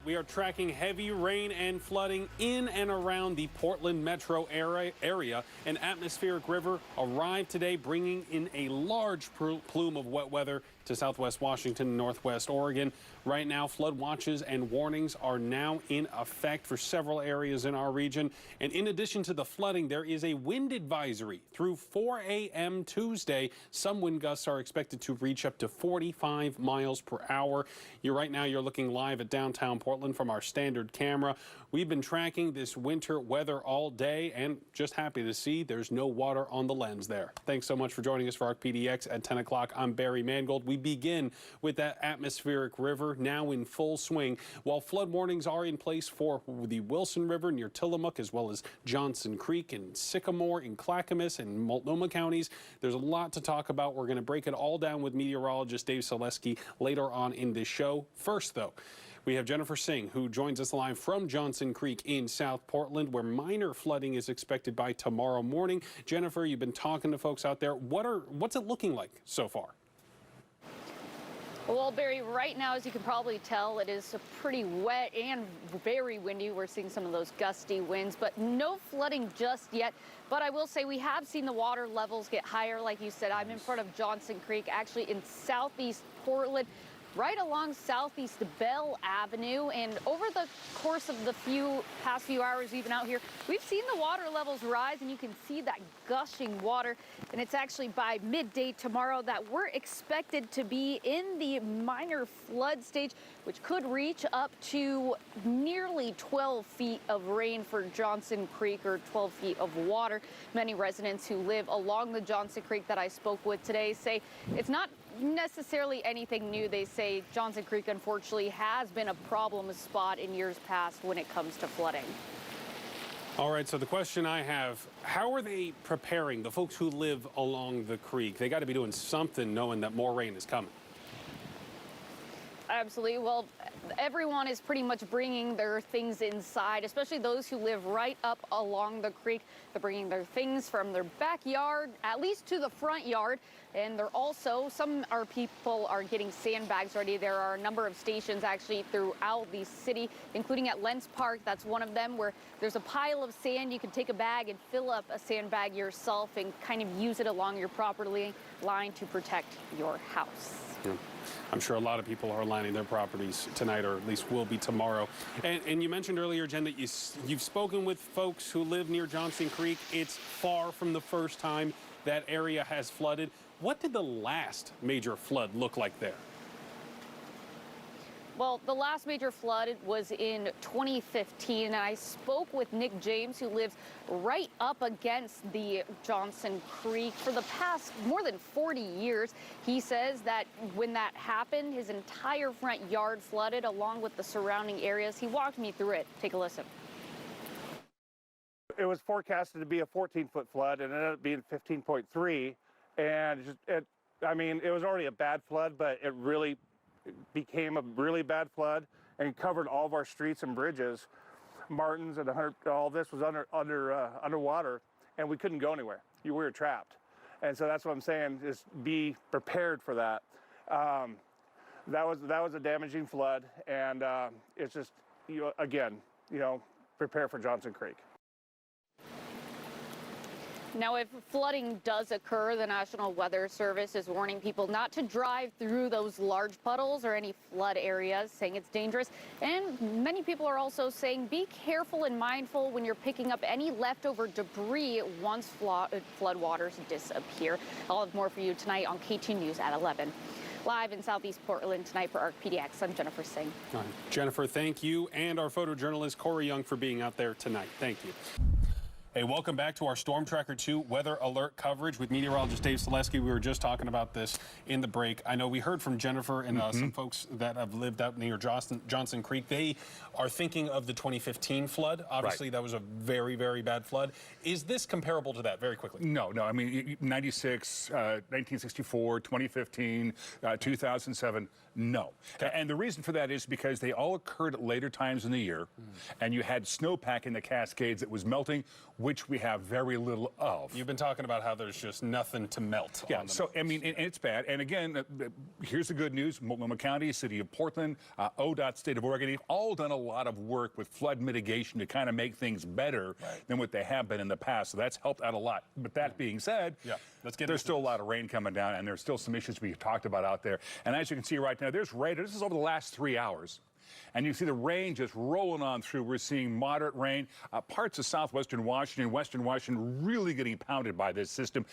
we are tracking heavy rain and flooding in and around the Portland metro area. An atmospheric river arrived today, bringing in a large plume of wet weather to southwest Washington and northwest Oregon. Right now, flood watches and warnings are now in effect for several areas in our region. And in addition to the flooding, there is a wind advisory through 4 a.m. Tuesday. Some wind gusts are expected to reach up to 45 miles per hour. Right now, you're looking live at downtown Portland from our standard camera. We've been tracking this winter weather all day and just happy to see there's no water on the lens there. Thanks so much for joining us for ArcPDX at 10 o'clock. I'm Barry Mangold. We begin with that atmospheric river now in full swing. While flood warnings are in place for the Wilson River near Tillamook, as well as Johnson Creek and Sycamore in Clackamas and Multnomah counties, there's a lot to talk about. We're going to break it all down with meteorologist Dave Selesky later on in this show. First, though, we have Jennifer Singh, who joins us live from Johnson Creek in South Portland, where minor flooding is expected by tomorrow morning. Jennifer, you've been talking to folks out there. What's it looking like so far? Well, Barry, right now, as you can probably tell, it is pretty wet and very windy. We're seeing some of those gusty winds, but no flooding just yet. But I will say we have seen the water levels get higher. Like you said, I'm in front of Johnson Creek, actually in southeast Portland, right along Southeast Bell Avenue. And over the course of the past few hours, even out here, we've seen the water levels rise, and you can see that gushing water. And it's actually by midday tomorrow that we're expected to be in the minor flood stage, which could reach up to nearly 12 feet of rain for Johnson Creek, or 12 feet of water. Many residents who live along the Johnson Creek that I spoke with today say it's not necessarily anything new. They say Johnson Creek, unfortunately, has been a problem spot in years past when it comes to flooding. All right, so the question I have, how are they preparing the folks who live along the creek? They got to be doing something knowing that more rain is coming. Absolutely. Well, everyone is pretty much bringing their things inside, especially those who live right up along the creek. They're bringing their things from their backyard, at least to the front yard. And they're also, people are getting sandbags ready. There are a number of stations actually throughout the city, including at Lentz Park. That's one of them, where there's a pile of sand. You can take a bag and fill up a sandbag yourself and kind of use it along your property line to protect your house. Yeah. I'm sure a lot of people are lining their properties tonight, or at least will be tomorrow. And you mentioned earlier, Jen, that you've spoken with folks who live near Johnson Creek. It's far from the first time that area has flooded. What did the last major flood look like there? Well, the last major flood was in 2015, and I spoke with Nick James, who lives right up against the Johnson Creek for the past more than 40 years. He says that when that happened, his entire front yard flooded along with the surrounding areas. He walked me through it. Take a listen. It was forecasted to be a 14-foot flood, and it ended up being 15.3. And it was already a bad flood, but it really became a really bad flood and covered all of our streets and bridges. Martins and all this was underwater, and we couldn't go anywhere. We were trapped. And so that's what I'm saying, is be prepared for that. That was a damaging flood, and it's just, prepare for Johnson Creek. Now, if flooding does occur, the National Weather Service is warning people not to drive through those large puddles or any flood areas, saying it's dangerous. And many people are also saying be careful and mindful when you're picking up any leftover debris once floodwaters disappear. I'll have more for you tonight on K2 News at 11. Live in Southeast Portland tonight for ArcPDX, I'm Jennifer Singh. All right. Jennifer, thank you, and our photojournalist Corey Young for being out there tonight. Thank you. Hey, welcome back to our Storm Tracker 2 weather alert coverage with meteorologist Dave Selesky. We were just talking about this in the break. I know we heard from Jennifer and some folks that have lived out near Johnson Creek. They are thinking of the 2015 flood. Obviously, That was a very, very bad flood. Is this comparable to that, very quickly? No. I mean, 96, 1964, 2015, 2007, no. Okay. And the reason for that is because they all occurred at later times in the year, and you had snowpack in the Cascades that was melting which we have very little of. You've been talking about how there's just nothing to melt. Yeah, on the so, I mean, and it's bad. And again, here's the good news. Multnomah County, City of Portland, ODOT, State of Oregon, they've all done a lot of work with flood mitigation to kind of make things better than what they have been in the past. So that's helped out a lot. But that being said, there's still a lot of rain coming down, and there's still some issues we talked about out there. And as you can see right now, there's rain. This is over the last 3 hours. And you see the rain just rolling on through. We're seeing moderate rain. Parts of southwestern Washington, western Washington really getting pounded by this system.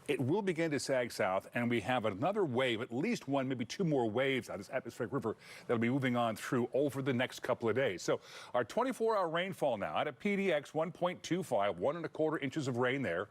It will begin to sag south, and we have another wave, at least one, maybe two more waves out of this atmospheric river that'll be moving on through over the next couple of days. So our 24-hour rainfall now out of PDX, 1.25, 1¼ inches of rain there,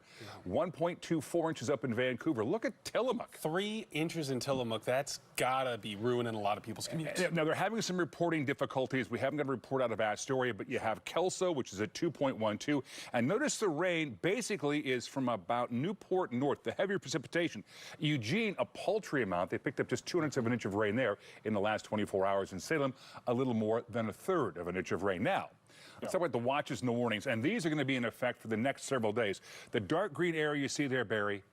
1.24 inches up in Vancouver. Look at Tillamook. 3 inches in Tillamook. That's gotta be ruining a lot of people's commutes. Now, they're having some reporting difficulties. We haven't got a report out of Astoria, but you have Kelso, which is at 2.12. And notice the rain basically is from about Newport north, the heavier precipitation. Eugene, a paltry amount. They picked up just 2/1 of an inch of rain there in the last 24 hours. In Salem, a little more than 1/3 of an inch of rain. Now, let's talk about the watches and the warnings. And these are going to be in effect for the next several days. The dark green area you see there, Barry,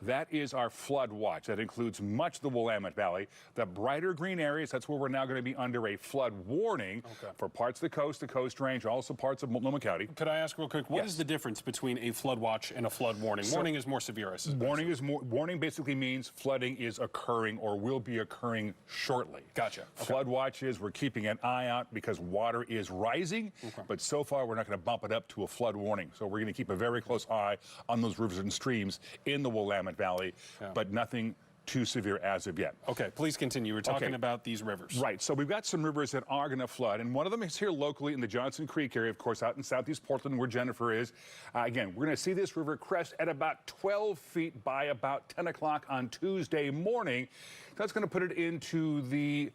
that is our flood watch. That includes much of the Willamette Valley. The brighter green areas, that's where we're now going to be under a flood warning for parts of the Coast Range, also parts of Multnomah County. Could I ask real quick, what is the difference between a flood watch and a flood warning? Warning is more severe, I suppose. Warning basically means flooding is occurring or will be occurring shortly. Gotcha. Flood watch is we're keeping an eye out because water is rising, but so far we're not going to bump it up to a flood warning. So we're going to keep a very close eye on those rivers and streams in the Willamette Valley, but nothing too severe as of yet. Okay, please continue. We're talking about these rivers. Right, so we've got some rivers that are going to flood, and one of them is here locally in the Johnson Creek area, of course, out in southeast Portland where Jennifer is. Again, we're going to see this river crest at about 12 feet by about 10 o'clock on Tuesday morning. That's going to put it into the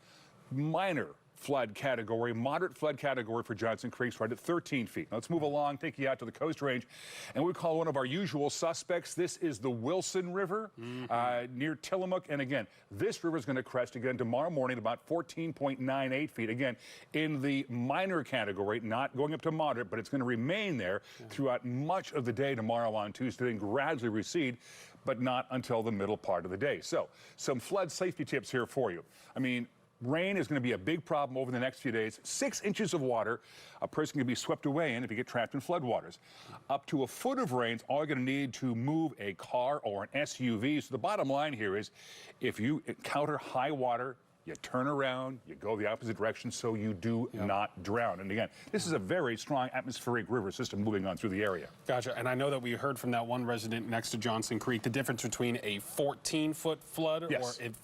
minor flood category, moderate flood category for Johnson Creek's right at 13 feet. Now, let's move along, take you out to the Coast Range, and we call one of our usual suspects. This is the Wilson River near Tillamook, and again, this river is going to crest again tomorrow morning about 14.98 feet. Again, in the minor category, not going up to moderate, but it's going to remain there throughout much of the day tomorrow on Tuesday and gradually recede, but not until the middle part of the day. So, some flood safety tips here for you. I mean, rain is going to be a big problem over the next few days. 6 inches of water, a person can be swept away in if you get trapped in floodwaters. Up to 1 foot of rain is all you're going to need to move a car or an SUV. So the bottom line here is if you encounter high water, you turn around, you go the opposite direction so you do not drown. And again, this is a very strong atmospheric river system moving on through the area. Gotcha. And I know that we heard from that one resident next to Johnson Creek, the difference between a 14-foot flood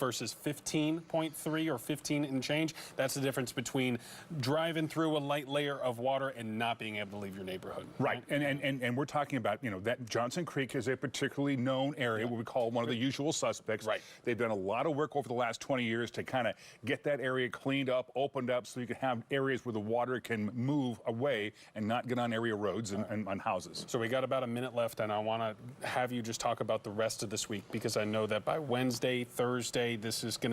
versus 15.3 or 15 and change. That's the difference between driving through a light layer of water and not being able to leave your neighborhood. Right. And we're talking about, you know, that Johnson Creek is a particularly known area, what we call one of the usual suspects. Right. They've done a lot of work over the last 20 years to kind of get that area cleaned up, opened up, so you can have areas where the water can move away and not get on area roads and on houses. So we got about a minute left, and I want to have you just talk about the rest of this week, because I know that by Wednesday, Thursday, this system's going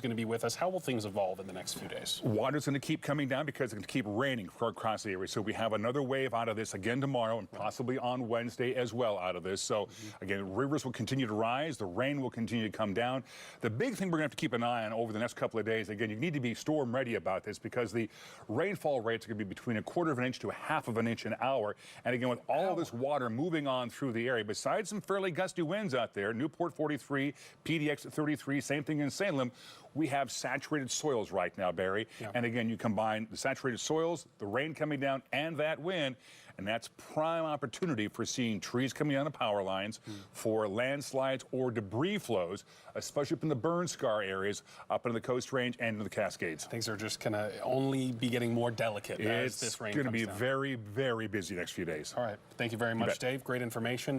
to be with us. How will things evolve in the next few days? Water's going to keep coming down because it's going to keep raining across the area. So we have another wave out of this again tomorrow and possibly on Wednesday as well out of this. So again, rivers will continue to rise. The rain will continue to come down. The big thing we're going to have to keep an eye on over the next couple of days, again, you need to be storm ready about this because the rainfall rates are going to be between 1/4 of an inch to 1/2 of an inch an hour. And again, with all this water moving on through the area, besides some fairly gusty winds out there, Newport 43, PDX at 33, same thing in Salem, we have saturated soils right now, Barry. And again, you combine the saturated soils, the rain coming down, and that wind, and that's prime opportunity for seeing trees coming down the power lines, for landslides or debris flows, especially up in the burn scar areas, up into the Coast Range and into the Cascades. Things are just going to only be getting more delicate as this rain comes down. It's going to be very, very busy next few days. All right. Thank you very much, Dave. Great information.